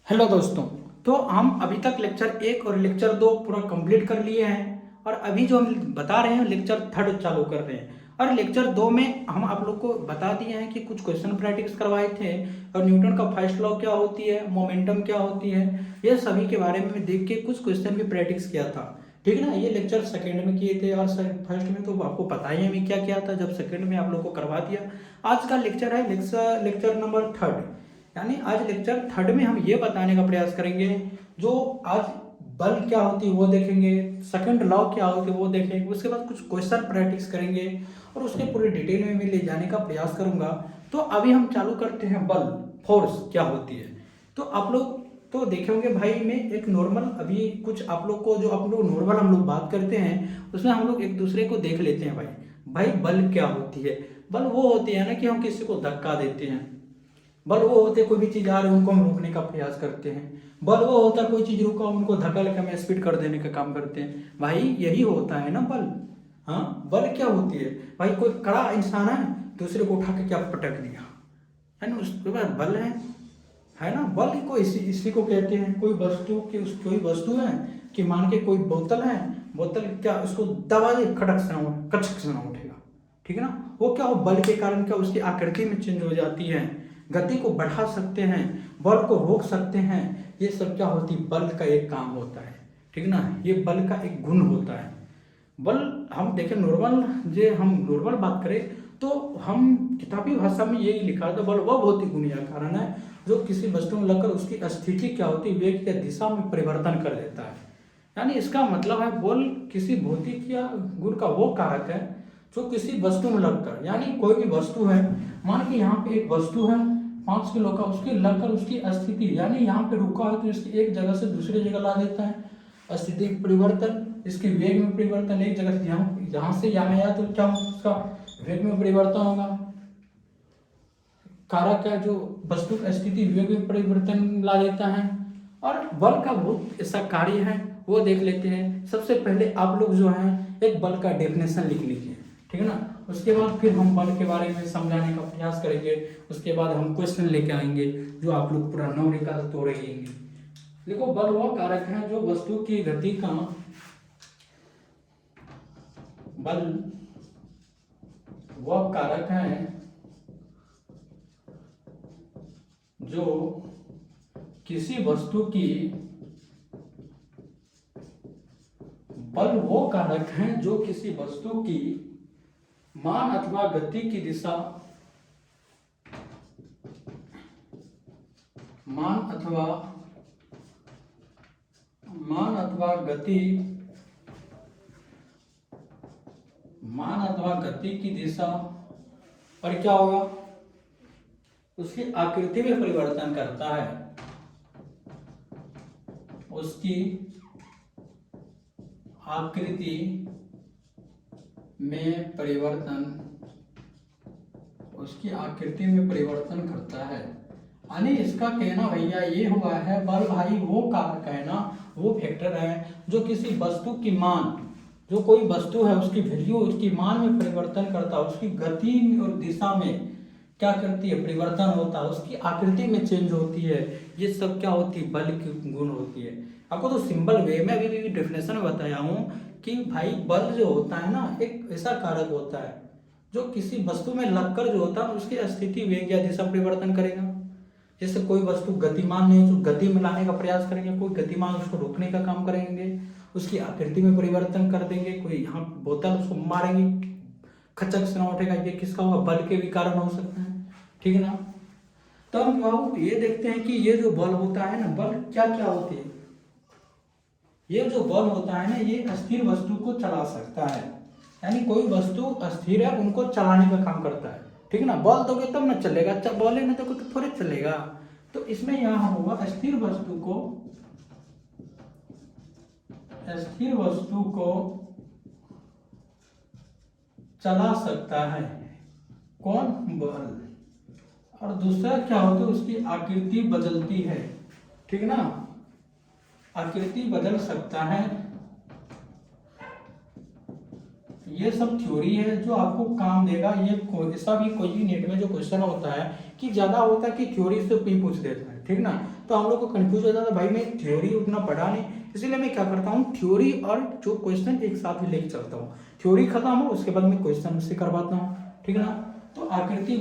Hello दोस्तों। तो हम अभी तक लेक्चर 1 और लेक्चर 2 पूरा कंप्लीट कर लिए हैं और अभी जो हम बता रहे हैं लेक्चर 3 चालू कर रहे हैं। और लेक्चर 2 में हम आप लोग को बता दिए हैं कि कुछ क्वेश्चन प्रैक्टिस करवाए थे और न्यूटन का फर्स्ट लॉ क्या होती है, मोमेंटम क्या होती है, ये सभी के बारे में देख के कुछ क्वेश्चन भी प्रैक्टिस किया था। ठीक है ना। ये लेक्चर सेकेंड में किए थे और फर्स्ट में तो आपको पता ही है हमें क्या किया था, जब सेकेंड में आप लोग को करवा दिया। आज का लेक्चर है लेक्चर नंबर 3। यानी आज लेक्चर 3 में हम ये बताने का प्रयास करेंगे, जो आज बल क्या होती है वो देखेंगे, सेकंड लॉ क्या होती है वो देखेंगे, उसके बाद कुछ क्वेश्चन प्रैक्टिस करेंगे और उसके पूरे डिटेल में मैं ले जाने का प्रयास करूंगा। तो अभी हम चालू करते हैं, बल फोर्स क्या होती है। तो आप लोग तो देखे होंगे भाई, मैं एक नॉर्मल अभी कुछ आप लोग को, जो आप लोग नॉर्मल हम लोग बात करते हैं उसमें हम लोग एक दूसरे को देख लेते हैं। भाई भाई बल क्या होती है। बल वो होती है ना कि हम किसी को धक्का देते हैं। बल वो होते हैं कोई भी चीज आ रही है उनको हम रोकने का प्रयास करते हैं। बल वो होता है कोई चीज रुका उनको धक्का लेकर हमें स्पीड कर देने का काम करते हैं। भाई यही होता है ना बल। हाँ, बल क्या होती है भाई, कोई कड़ा इंसान है दूसरे को उठा के क्या पटक दिया, है ना, उसके बाद बल है ना। बल को इसी को कहते हैं। कोई वस्तु की कोई वस्तु है कि मान के कोई बोतल है, बोतल क्या उसको दबा दे खटक से ना कचक से ना उठेगा। ठीक है ना। वो क्या हो, बल के कारण क्या उसकी आकृति में चेंज हो जाती है, गति को बढ़ा सकते हैं, बल को रोक सकते हैं। ये सब क्या होती है, बल का एक काम होता है। ठीक है ना, ये बल का एक गुण होता है। बल हम देखें नॉर्मल, जे हम नॉर्मल बात करें तो हम किताबी भाषा में यही लिखा था, बल वह भौतिक गुण या कारण है जो किसी वस्तु में लगकर उसकी स्थिति क्या होती है, वेग या दिशा में परिवर्तन कर देता है। यानी इसका मतलब है बल किसी भौतिक या गुण का वो कारक है जो किसी वस्तु में लगकर, यानी कोई भी वस्तु है, मान के यहाँ पे एक वस्तु है 5 किलो का, उसके लगकर उसकी स्थिति, यानी यहाँ पे रुका है तो इसकी एक जगह से दूसरी जगह ला देता है। स्थिति परिवर्तन, इसके वेग में परिवर्तन, एक जगह से यहाँ से यहाँ आया तो क्या उसका वेग में परिवर्तन होगा। कारक है जो वस्तु की स्थिति वेग में परिवर्तन ला देता है। और बल का बहुत ऐसा कार्य है वो देख लेते हैं। सबसे पहले आप लोग जो है एक बल का डेफिनेशन लिख लीजिए। ठीक है ना। उसके बाद फिर हम बल के बारे में समझाने का प्रयास करेंगे। उसके बाद हम क्वेश्चन लेके आएंगे जो आप लोग पूरा नौ का तोड़ेंगे। देखो, बल वह कारक है जो वस्तु की गति का, बल वह कारक है जो किसी वस्तु की, बल वो कारक है जो किसी वस्तु की मान अथवा गति की दिशा, मान अथवा गति की दिशा पर क्या होगा, उसकी आकृति में परिवर्तन करता है। उसकी आकृति में परिवर्तन, उसकी आकृति में परिवर्तन करता है। यानी इसका कहना भैया ये हुआ है, बल भाई वो कारक है ना, वो फैक्टर है जो किसी वस्तु की मान, जो कोई वस्तु है उसकी वैल्यू उसकी मान में परिवर्तन करता है, उसकी गति और दिशा में क्या करती है, परिवर्तन होता है, उसकी आकृति में चेंज होती है। ये सब क्या होती है, बल की गुण होती है। आपको तो सिंपल वे में अभी भी डेफिनेशन में बताया हूँ कि भाई बल जो होता है ना एक ऐसा कारक होता है जो किसी वस्तु में लगकर जो होता है उसकी स्थिति वेग या दिशा परिवर्तन करेगा। जैसे कोई वस्तु गतिमान नहीं, उसको गति में लाने का प्रयास करेंगे, कोई गतिमान उसको रोकने का काम करेंगे, उसकी आकृति में परिवर्तन कर देंगे। कोई यहाँ बोतल उसको मारेंगे खचक से ना उठेगा, ये किसका होगा, बल के भी कारण हो सकता है। ठीक है ना। तो हम बाबू ये देखते हैं कि ये जो बल होता है ना, बल क्या क्या होती है। ये जो बल होता है ना ये अस्थिर वस्तु को चला सकता है, यानी कोई वस्तु अस्थिर है उनको चलाने का काम करता है। ठीक है ना। बल दोगे तब ना चलेगा, बल ही ना दोगे तो थोड़े चलेगा। तो इसमें यहाँ होगा अस्थिर वस्तु को चला सकता है कौन, बल। और दूसरा क्या होता है, उसकी आकृति बदलती है। ठीक ना, आकृति बदल सकता है, ये सब थ्योरी है जो आपको काम देगा। ये ऐसा भी कोई भी नेट में जो क्वेश्चन होता है कि ज़्यादा होता है कि थ्योरी से भी पूछ देता है, ठीक ना। तो हम लोग को कंफ्यूज हो जाता है, भाई मैं थ्योरी उतना पढ़ा नहीं, इसलिए मैं क्या करता हूँ थ्योरी और जो क्वेश्चन एक साथ ही लेके चलता हूँ। थ्योरी खत्म हो उसके बाद मैं क्वेश्चन उससे करवाता हूँ, ठीक ना। तो आकृति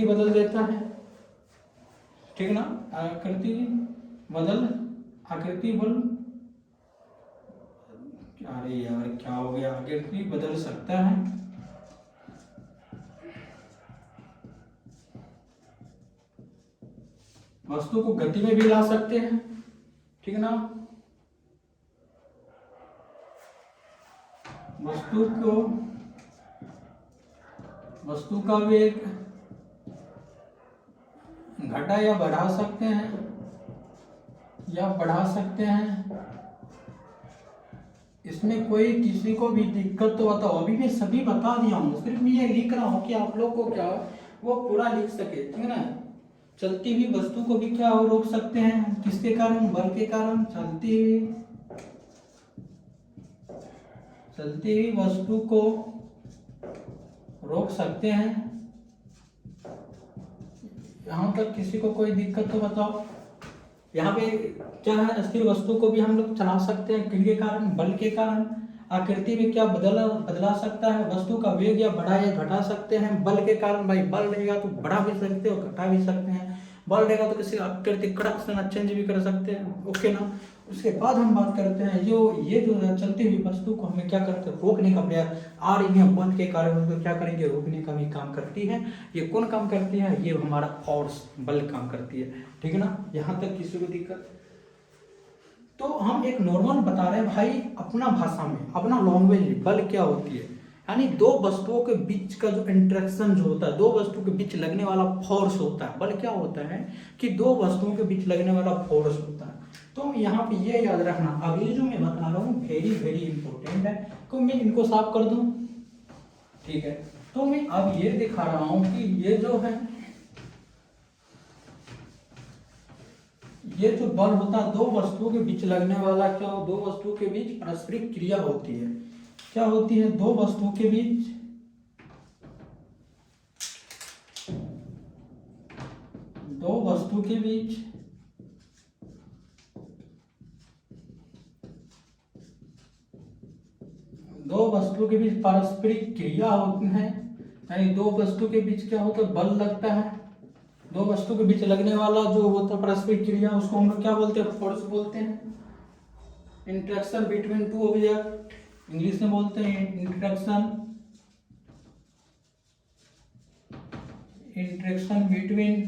बदल देता है, ठीक ना। आकृति बल, अरे यार क्या हो गया, आकृति बदल सकता है, वस्तु को गति में भी ला सकते हैं, ठीक ना। वस्तु का वेग घटा या बढ़ा सकते हैं, इसमें कोई किसी को भी दिक्कत तो बताओ। अभी मैं सभी बता दिया हूँ, सिर्फ मैं ये लिख रहा हूँ कि आप लोग को क्या वो पूरा लिख सके, ठीक है ना। चलती हुई वस्तु को भी क्या हो रोक सकते हैं, किसके कारण, बल के कारण। चलती हुई वस्तु को रोक सकते हैं, यहाँ तक किसी को कोई दिक्कत तो बताओ। यहाँ पे क्या है, स्थिर वस्तु को भी हम लोग चला सकते हैं, किनके कारण, बल के कारण। आकृति में क्या बदला सकता है, वस्तु का वेग या बढ़ा या घटा सकते हैं बल के कारण। भाई बल रहेगा तो बढ़ा भी सकते हो, घटा भी सकते हैं। बल रहेगा तो किसी आकृति कड़क से चेंज भी कर सकते हैं, ओके ना। उसके बाद हम बात करते हैं ये जो चलती हुई वस्तु को हमें क्या करते हैं, रोकने का प्रयास। आ रही है बल के कारण उसको क्या करेंगे, रोकने का भी काम करती है। ये कौन काम करती है, ये हमारा फोर्स, बल काम करती है, ठीक है ना। यहाँ तक किसी को दिक्कत। तो हम एक नॉर्मल बता रहे हैं भाई, अपना भाषा में, अपना लैंग्वेज, बल क्या होती है। यानी दो वस्तुओं के बीच का जो इंटरेक्शन जो होता है, दो वस्तुओं के बीच लगने वाला फोर्स होता है। बल क्या होता है कि दो वस्तुओं के बीच लगने वाला फोर्स होता है। तो यहाँ पे ये याद रखना, अब ये जो मैं बता रहा हूँ वेरी वेरी इंपॉर्टेंट है। तो मैं इनको साफ कर दूं, ठीक है। तो मैं अब ये दिखा रहा हूँ कि ये जो है, ये जो बल होता है दो वस्तुओं के बीच लगने वाला, क्या दो वस्तुओं के बीच पारस्परिक क्रिया होती है। क्या होती है, दो वस्तुओं के बीच पारस्परिक क्रिया होती है। यानी दो वस्तु के बीच क्या होता है, बल लगता है। दो वस्तु के बीच लगने वाला जो होता है पारस्परिक क्रिया, उसको हम लोग क्या बोलते हैं, फोर्स बोलते हैं। Interaction between two object, English में बोलते हैं interaction between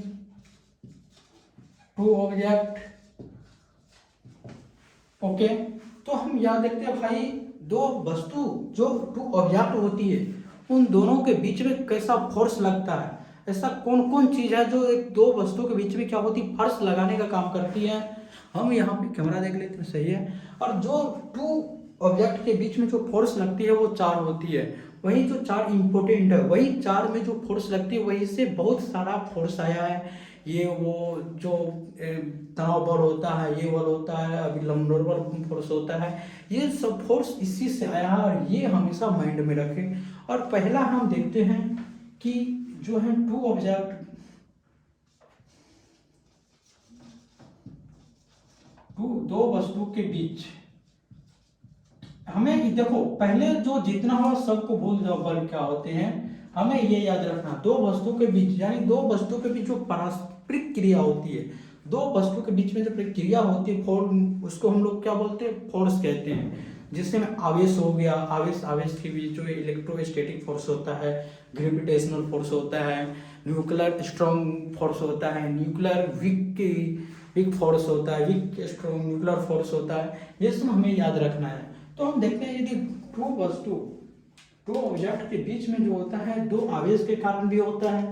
two object, okay. तो हम याद रखते हैं भाई, दो वस्तु जो टू ऑब्जेक्ट होती है, उन दोनों के बीच में कैसा फोर्स लगता है। ऐसा कौन कौन चीज है जो एक दो वस्तु के बीच में क्या होती है, फोर्स लगाने का काम करती है। हम यहाँ पे कैमरा देख लेते हैं, सही है। और जो टू ऑब्जेक्ट के बीच में जो फोर्स लगती है वो चार होती है। वही जो चार इंपॉर्टेंट है, वही चार में जो फोर्स लगती है वही से बहुत सारा फोर्स आया है। ये वो जो तनाव बल होता है, ये बल होता है, अभी लंबोदर फोर्स होता है, ये सब फोर्स इसी से आया है। और ये हमेशा माइंड में रखें। और पहला हम देखते हैं कि जो है टू ऑब्जेक्ट, दो वस्तु के बीच, हमें देखो पहले जो जितना हो सबको भूल जाओ, बल क्या होते हैं हमें ये याद रखना। दो वस्तु के बीच, यानी दो वस्तु के बीच जो पारस्परिक क्रिया होती है, दो वस्तु के बीच में जो प्रक्रिया होती है फोर्स, उसको हम लोग क्या बोलते हैं, फोर्स कहते हैं। जिसमें आवेश हो गया, आवेश के बीच जो इलेक्ट्रोस्टैटिक फोर्स होता है, ग्रेविटेशनल फोर्स होता है, न्यूक्लियर स्ट्रॉन्ग फोर्स होता है, न्यूक्लियर वीक फोर्स होता है, वीक स्ट्रॉन्ग न्यूक्लियर फोर्स होता है। ये सब हमें याद रखना है। तो हम देखते हैं यदि टू ऑब्जेक्ट के बीच में जो होता है दो आवेश के कारण भी होता है,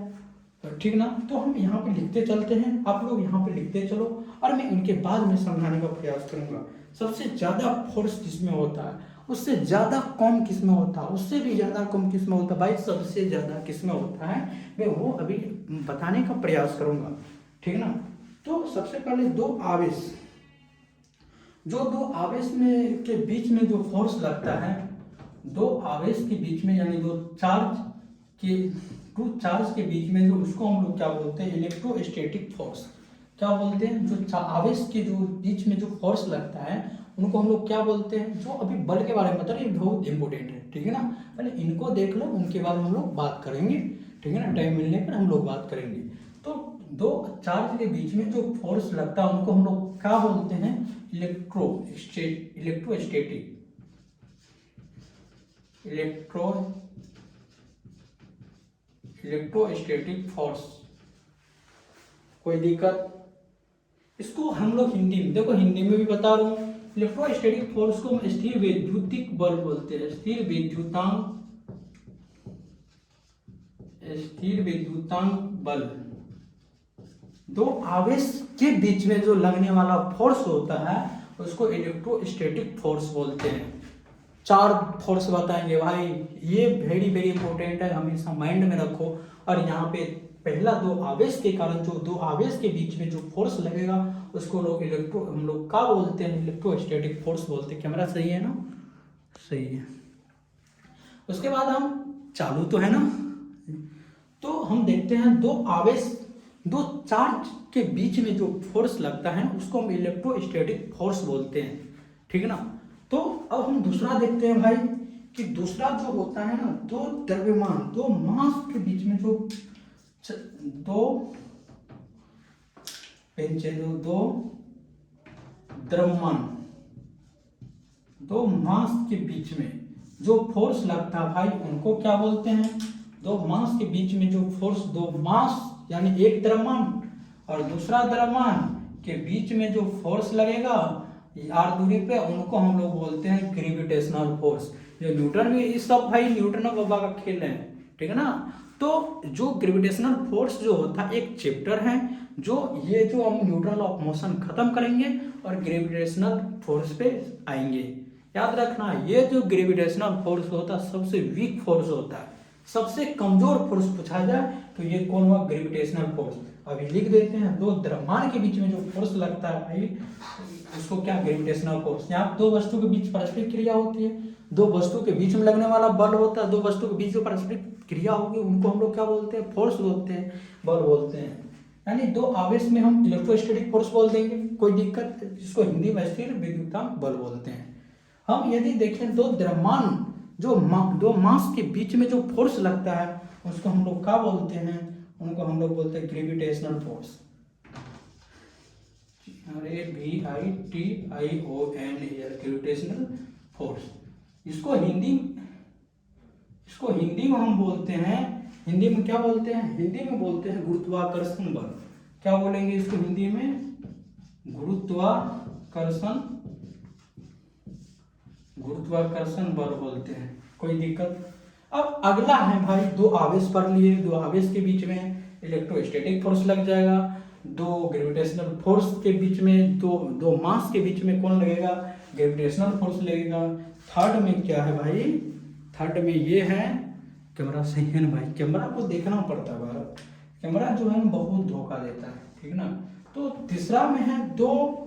तो ठीक ना। तो हम यहाँ पे लिखते चलते हैं, आप लोग यहाँ पे लिखते चलो और मैं उनके बाद में समझाने का प्रयास करूंगा। सबसे ज्यादा फोर्स किसमें होता है, उससे ज्यादा कम किसमें होता है, उससे भी ज्यादा कम किसमें होता है, भाई सबसे ज्यादा किसमें होता है, मैं वो अभी बताने का प्रयास करूंगा, ठीक ना। तो सबसे पहले जो दो आवेश में के बीच में जो फोर्स लगता है, दो आवेश के बीच में यानी दो चार्ज के बीच में जो, उसको हम लोग क्या बोलते हैं, इलेक्ट्रोस्टैटिक फोर्स। क्या बोलते हैं, जो आवेश के जो बीच में जो फोर्स लगता है उनको हम लोग क्या बोलते हैं। जो अभी बल के बारे में बता रहे हैं, बहुत इंपॉर्टेंट है, ठीक है ना। पहले इनको देख लो, उनके बारे में हम लोग बात करेंगे, ठीक है ना। टाइम मिलने पर हम लोग बात करेंगे। तो दो चार्ज के बीच में जो फोर्स लगता है उनको हम लोग क्या बोलते हैं, इलेक्ट्रोस्टैटिक फोर्स। कोई दिक्कत? इसको हम लोग हिंदी में, देखो हिंदी में भी बता रहा हूँ, इलेक्ट्रोस्टैटिक फोर्स को हम स्थिर वैद्युतिक बल बोलते हैं। स्थिर वैद्युतांक बल। दो आवेश के बीच में जो लगने वाला फोर्स होता है उसको इलेक्ट्रोस्टैटिक फोर्स बोलते हैं। चार फोर्स बताएंगे भाई, ये वेरी वेरी इंपॉर्टेंट है, हमेशा माइंड में रखो। और यहाँ पे पहला, दो आवेश के कारण जो दो आवेश के बीच में जो फोर्स लगेगा उसको हम लोग क्या बोलते हैं, इलेक्ट्रोस्टैटिक फोर्स बोलते हैं। कैमरा सही है ना? सही है। उसके बाद हम चालू तो है ना, तो हम देखते हैं दो चार्ज के बीच में जो फोर्स लगता है उसको हम इलेक्ट्रोस्टैटिक फोर्स बोलते हैं, ठीक है ना। तो अब हम दूसरा देखते हैं भाई, कि दूसरा जो होता है ना, दो द्रव्यमान, दो मास के बीच में जो दो द्रव्यमान, दो मास के बीच में जो फोर्स लगता है भाई उनको क्या बोलते हैं। दो मास के बीच में जो फोर्स, दो मास यानी एक द्रव्यमान और दूसरा द्रव्यमान के बीच में जो फोर्स लगेगा r दूरी पे, उनको हम लोग बोलते हैं ग्रेविटेशनल फोर्स। जो न्यूटन में, इस सब भाई न्यूटन और बाबा का खेल है, ठीक है ना। तो जो ग्रेविटेशनल फोर्स जो होता है एक चैप्टर है, जो ये जो हम न्यूटन लॉ ऑफ मोशन खत्म करेंगे और ग्रेविटेशनल फोर्स पे आएंगे। याद रखना, ये जो ग्रेविटेशनल फोर्स होता है सबसे वीक फोर्स होता है, सबसे कमजोर फोर्स पूछा जाए तो ये कौन हुआ, ग्रेविटेशनल फोर्स। अभी लिख देते हैं, दो द्रव्यमान के बीच में जो फोर्स लगता है भाई उसको क्या, ग्रेविटेशनल फोर्स। यहाँ दो वस्तु के बीच परस्पर क्रिया होती है, दो वस्तु के बीच में लगने वाला बल होता है, दो वस्तु के बीच जो परस्पर क्रिया होगी उनको हम लोग क्या बोलते हैं, फोर्स बोलते हैं, बल बोलते हैं। यानी दो आवेश में हम इलेक्ट्रोस्टैटिक फोर्स बोल देंगे, कोई दिक्कत, जिसको हिंदी में स्थिर विद्युतांक बल बोलते हैं। हम यदि देखें दो द्रव्यमान, दो मास के बीच में जो फोर्स लगता है उसको हम लोग क्या बोलते हैं, उनको हम लोग बोलते हैं gravitational force. GravitationAL, gravitational force. इसको हिंदी में हम बोलते हैं, हिंदी में क्या बोलते हैं, हिंदी में बोलते हैं गुरुत्वाकर्षण बल। क्या बोलेंगे इसको हिंदी में, गुरुत्वाकर्षण बल बोलते हैं। कोई दिक्कत? अब अगला है भाई, दो आवेश पढ़ लिए, दो आवेश के बीच में इलेक्ट्रोस्टैटिक फोर्स लग जाएगा, दो ग्रेविटेशनल फोर्स के बीच में, दो मास के बीच में कौन लगेगा, ग्रेविटेशनल फोर्स लगेगा। थर्ड में क्या है भाई, थर्ड में ये है, कैमरा सही है ना भाई, कैमरा को देखना पड़ता है भाई, कैमरा जो है ना बहुत धोखा देता है, ठीक ना। तो तीसरा में है दो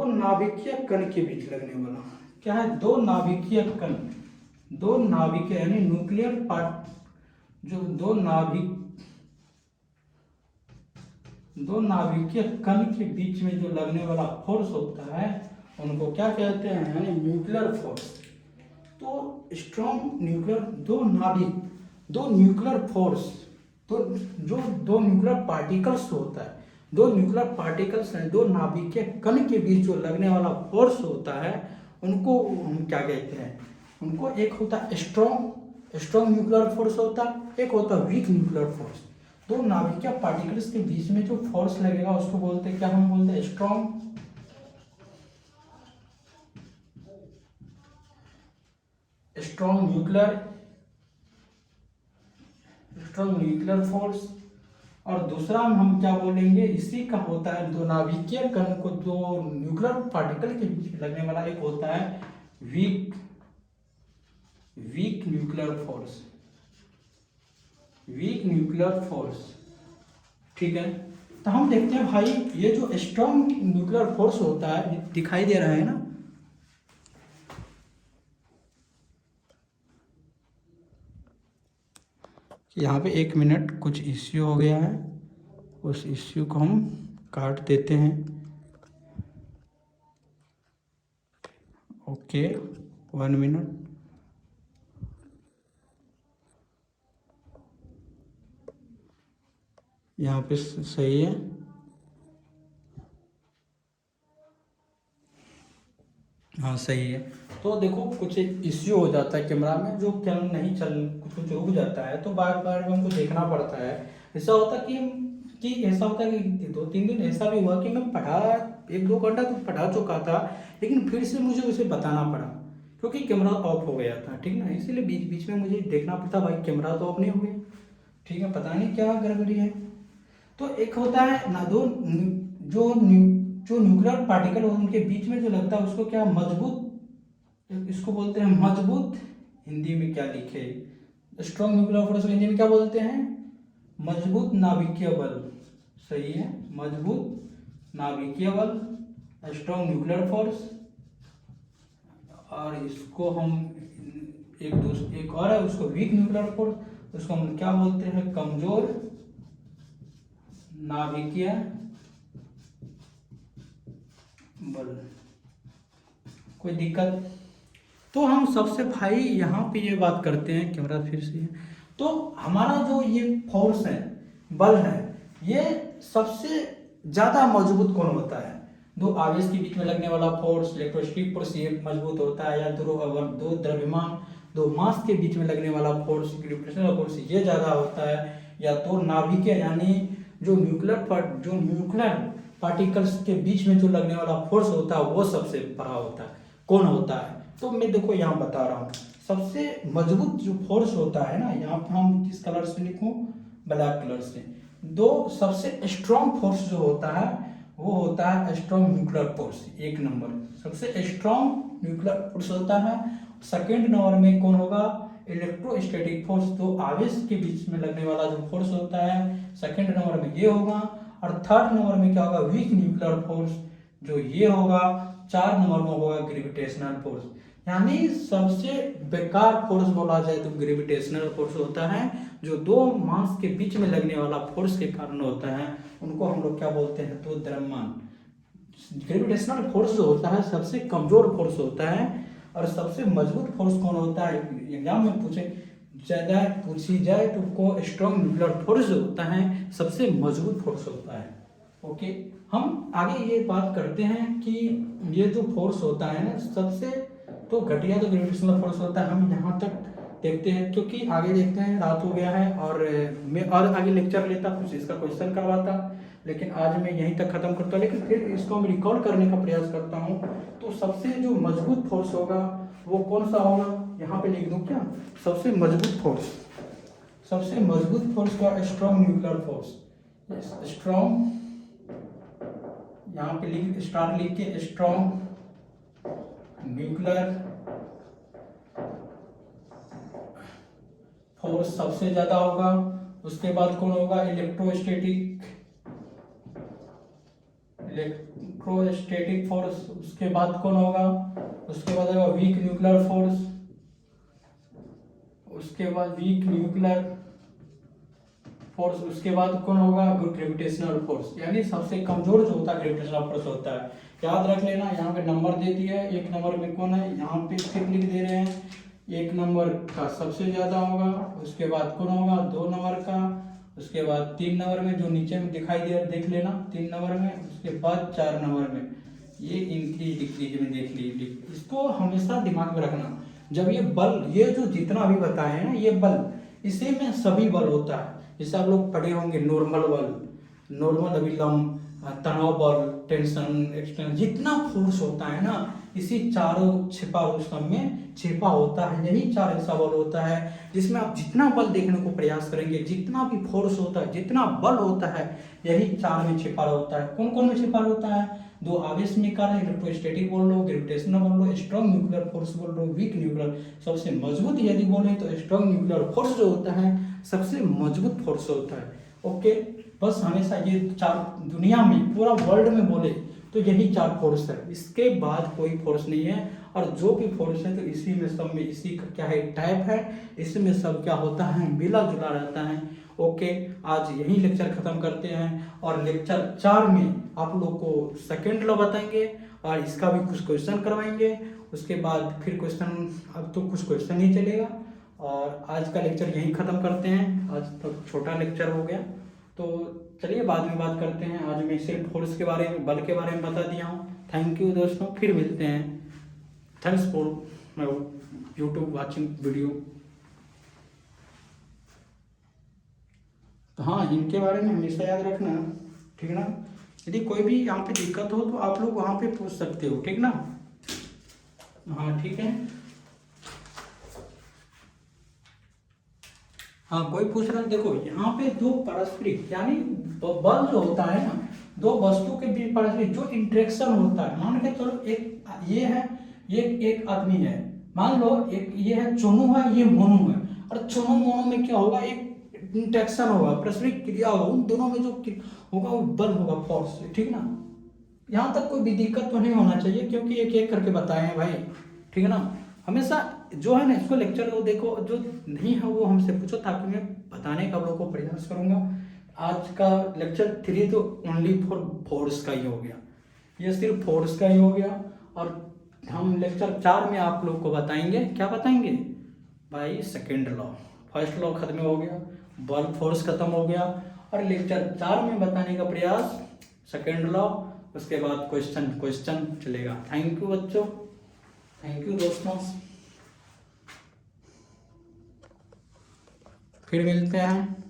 नाभिकीय कण के बीच लगने वाला। क्या है, दो नाभिकीय कण, दो नाभिकीय यानी न्यूक्लियर पार्ट, जो दो नाभिकीय कण के बीच में जो लगने वाला फोर्स होता है उनको क्या कहते हैं, यानी न्यूक्लियर फोर्स। तो स्ट्रॉन्ग न्यूक्लियर, दो न्यूक्लियर फोर्स, तो जो दो न्यूक्लियर पार्टिकल्स होता है, दो न्यूक्लियर पार्टिकल्स हैं, दो नाभिकीय कण के बीच जो लगने वाला फोर्स होता है उनको हम क्या कहते हैं, उनको एक होता है स्ट्रॉन्ग न्यूक्लियर फोर्स होता है, एक होता है वीक न्यूक्लियर फोर्स। दो नाभिकीय पार्टिकल्स के बीच में जो फोर्स लगेगा उसको बोलते हैं क्या, हम बोलते हैं स्ट्रॉन्ग न्यूक्लियर फोर्स। और दूसरा में हम क्या बोलेंगे, इसी का होता है दो नाभिकीय कण को, दो न्यूक्लियर पार्टिकल के बीच में लगने वाला एक होता है वीक न्यूक्लियर फोर्स, ठीक है। तो हम देखते हैं भाई, ये जो स्ट्रॉन्ग न्यूक्लियर फोर्स होता है, दिखाई दे रहा है ना, यहाँ पे 1 मिनट कुछ इश्यू हो गया है, उस इश्यू को हम काट देते हैं। Okay, 1 minute. यहाँ पे सही है। हाँ सही है। तो देखो कुछ इश्यू हो जाता है कैमरा में, जो क्या नहीं चल, कुछ कुछ रुक जाता है, तो बार बार हमको देखना पड़ता है। ऐसा होता कि ऐसा होता है कि 2-3 दिन ऐसा भी हुआ कि मैं पढ़ा 1-2 घंटा तो पढ़ा चुका था, लेकिन फिर से मुझे उसे बताना पड़ा क्योंकि कैमरा ऑफ हो गया था, ठीक ना। इसीलिए बीच बीच में मुझे देखना पड़ता, भाई कैमरा तो ऑफ नहीं हो गया, ठीक है, पता नहीं क्या गड़बड़ी है। तो एक होता है ना, दो जो न्यूक्लियर पार्टिकल उनके बीच में जो लगता है उसको क्या मजबूत, इसको बोलते हैं मजबूत। हिंदी में क्या लिखे, स्ट्रॉन्ग न्यूक्लियर फोर्स हिंदी में क्या बोलते हैं, मजबूत नाभिकीय बल। सही है, मजबूत नाभिकीय बल, स्ट्रॉन्ग न्यूक्लियर फोर्स। और इसको हम एक और है, उसको वीक न्यूक्लियर फोर्स, उसको हम क्या बोलते हैं, कमजोर नाभिकीय बल। कोई दिक्कत? तो हम सबसे भाई यहाँ पे ये बात करते हैं, कैमरा फिर से है। तो हमारा जो ये फोर्स है, बल है, ये सबसे ज़्यादा मजबूत कौन होता है? दो आवेश के बीच में लगने वाला फोर्स, इलेक्ट्रोस्टैटिक फोर्स, ये मजबूत होता है, या दो द्रव्यमान, दो मास के बीच में लगने वाला फोर्स, ग्रेविटेशनल फोर्स, ये ज़्यादा होता है, या तो नाभिकीय यानी जो न्यूक्लियर पार्टिकल्स के बीच में जो लगने वाला फोर्स होता है वो सबसे बड़ा होता है, कौन होता है? तो मैं देखो यहाँ बता रहा हूँ, सबसे मजबूत जो फोर्स होता है ना, यहाँ पे हम किस कलर से लिखूं, ब्लैक कलर से। दो सबसे स्ट्रॉन्ग फोर्स जो होता है वो होता है स्ट्रॉन्ग न्यूक्लियर फोर्स, 1 नंबर सबसे स्ट्रॉन्ग न्यूक्लियर फोर्स होता है। सेकेंड नंबर में कौन होगा, इलेक्ट्रोस्टैटिक फोर्स, तो आवेश के बीच में लगने वाला जो फोर्स होता है, सेकेंड नंबर में ये होगा। और थर्ड नंबर में क्या होगा, वीक न्यूक्लियर फोर्स, जो ये होगा। 4 नंबर में होगा ग्रेविटेशनल फोर्स, यानी सबसे बेकार फोर्स बोला जाए तो ग्रेविटेशनल फोर्स होता है, जो दो मास के बीच में लगने वाला फोर्स के कारण होता है, उनको हम लोग क्या बोलते हैं, तो द्रव्यमान। ग्रेविटेशनल फोर्स जो होता है सबसे कमजोर फोर्स होता है, और सबसे मजबूत फोर्स कौन होता है, एग्जाम में पूछी जाए तो को स्ट्रॉन्ग न्यूक्लियर फोर्स जो होता है सबसे मजबूत फोर्स होता है। ओके, हम आगे ये बात करते हैं कि ये जो फोर्स होता है ना, सबसे तो घटिया तो ग्रेविटेशनल फोर्स होता है। हम यहाँ तक देखते हैं क्योंकि आगे देखते हैं, रात हो गया है, और मैं और आगे लेक्चर लेता, कुछ इसका क्वेश्चन करवाता, लेकिन आज मैं यहीं तक खत्म करता हूँ। लेकिन फिर इसको मैं रिकॉर्ड करने का प्रयास करता हूँ। तो सबसे जो मजबूत फोर्स होगा वो कौन सा होगा, यहाँ पे लिख दूँ क्या, सबसे मजबूत फोर्स का स्ट्रॉन्ग न्यूक्लियर फोर्स। स्ट्रॉन्ग, यहाँ पे स्टार लिख के, स्ट्रॉन्ग न्यूक्लियर फोर्स सबसे ज्यादा होगा। उसके बाद कौन होगा, इलेक्ट्रोस्टैटिक फोर्स। उसके बाद कौन होगा, उसके बाद होगा वीक न्यूक्लियर फोर्स। उसके बाद वीक न्यूक्लियर फोर्स, उसके बाद कौन होगा, ग्रेविटेशनल फोर्स, यानी सबसे कमजोर जो होता है ग्रेविटेशनल फोर्स होता है। याद रख लेना, यहाँ पे नंबर दे दिया है, 1 नंबर में कौन है, यहाँ पे फिर लिख दे रहे हैं, 1 नंबर का सबसे ज्यादा होगा। उसके बाद कौन होगा, 2 नंबर का। उसके बाद 3 नंबर में जो नीचे में दिखाई दे रहा, देख लेना 3 नंबर में। उसके बाद 4 नंबर में, ये इंक्रीज डिक्रीज में देख लीजिए। इसको हमेशा दिमाग में रखना, जब ये बल, ये जो जितना भी बताए हैं ना, ये बल, इसी में सभी बल होता है। जैसे आप लोग पढ़े होंगे नॉर्मल बल, नॉर्मल अभिलंब, तनाव बल, टेंशन, एक्सटेंशन, जितना फोर्स होता है ना, इसी चारों छिपा सब में छिपा होता है। यही 4 ऐसा बल होता है जिसमें आप जितना बल देखने को प्रयास करेंगे, जितना भी फोर्स होता है, जितना बल होता है, यही 4 में छिपा होता है। कौन कौन में छिपा होता है, दो आवेश में कार्य, इलेक्ट्रोस्टैटिक बोल लो, ग्रेविटेशनल बोल लो, स्ट्रॉन्ग न्यूक्लियर फोर्स बोल लो, वीक न्यूक्लियर। सबसे मजबूत यदि बोले तो स्ट्रॉन्ग न्यूक्लियर फोर्स जो होता है सबसे मजबूत फोर्स होता है। ओके, बस हमेशा ये चार, दुनिया में पूरा वर्ल्ड में बोले तो यही चार फोर्स है, इसके बाद कोई फोर्स नहीं है। और जो भी फोर्स है तो इसी में सब में इसी का क्या है टाइप है, इसमें सब क्या होता है मिला जुला रहता है। ओके, आज यही लेक्चर खत्म करते हैं और लेक्चर 4 में आप लोग को सेकेंड लॉ बताएंगे और इसका भी कुछ क्वेश्चन करवाएंगे। उसके बाद फिर क्वेश्चन, अब तो कुछ क्वेश्चन ही चलेगा। और आज का लेक्चर यहीं ख़त्म करते हैं, आज तो छोटा लेक्चर हो गया, तो चलिए बाद में बात करते हैं। आज मैं सिर्फ फोर्स के बारे में, बल के बारे में बता दिया हूँ। थैंक यू दोस्तों, फिर मिलते हैं। Thanks for my YouTube watching video. तो हाँ, इनके बारे में हमेशा याद रखना, ठीक ना। यदि कोई भी यहाँ पे दिक्कत हो तो आप लोग वहाँ पे पूछ सकते हो, ठीक ना। हाँ ठीक है। हाँ, कोई पूछ रहा है, देखो यहाँ पे दो पारस्परिक यानी बल जो होता है ना, दो वस्तु के बीच पारस्परिक जो इंटरेक्शन होता है, मान के चलो एक ये है, ये एक आदमी है, मान लो एक ये है चोनू है, ये मोनू है, और चोनू मोनू में क्या होगा, एक इंटरेक्शन होगा, पारस्परिक क्रिया होगा, उन दोनों में जो होगा वो बल होगा, फोर्स, ठीक ना। यहाँ तक कोई भी दिक्कत तो नहीं होना चाहिए क्योंकि एक एक करके बताए हैं भाई, ठीक है ना। हमेशा जो है ना इसको लेक्चर को देखो, जो नहीं है वो हमसे पूछो ताकि मैं बताने का आप लोगों को प्रयास करूंगा। आज का लेक्चर 3 तो ओनली फॉर फोर्स का ही हो गया, ये सिर्फ फोर्स का ही हो गया। और हम लेक्चर 4 में आप लोग को बताएंगे, क्या बताएंगे भाई, सेकेंड लॉ। फर्स्ट लॉ खत्म हो गया, बल फोर्स खत्म हो गया, और लेक्चर 4 में बताने का प्रयास सेकेंड लॉ, उसके बाद क्वेश्चन चलेगा। थैंक यू बच्चों, थैंक यू दोस्तों, फिर मिलते हैं।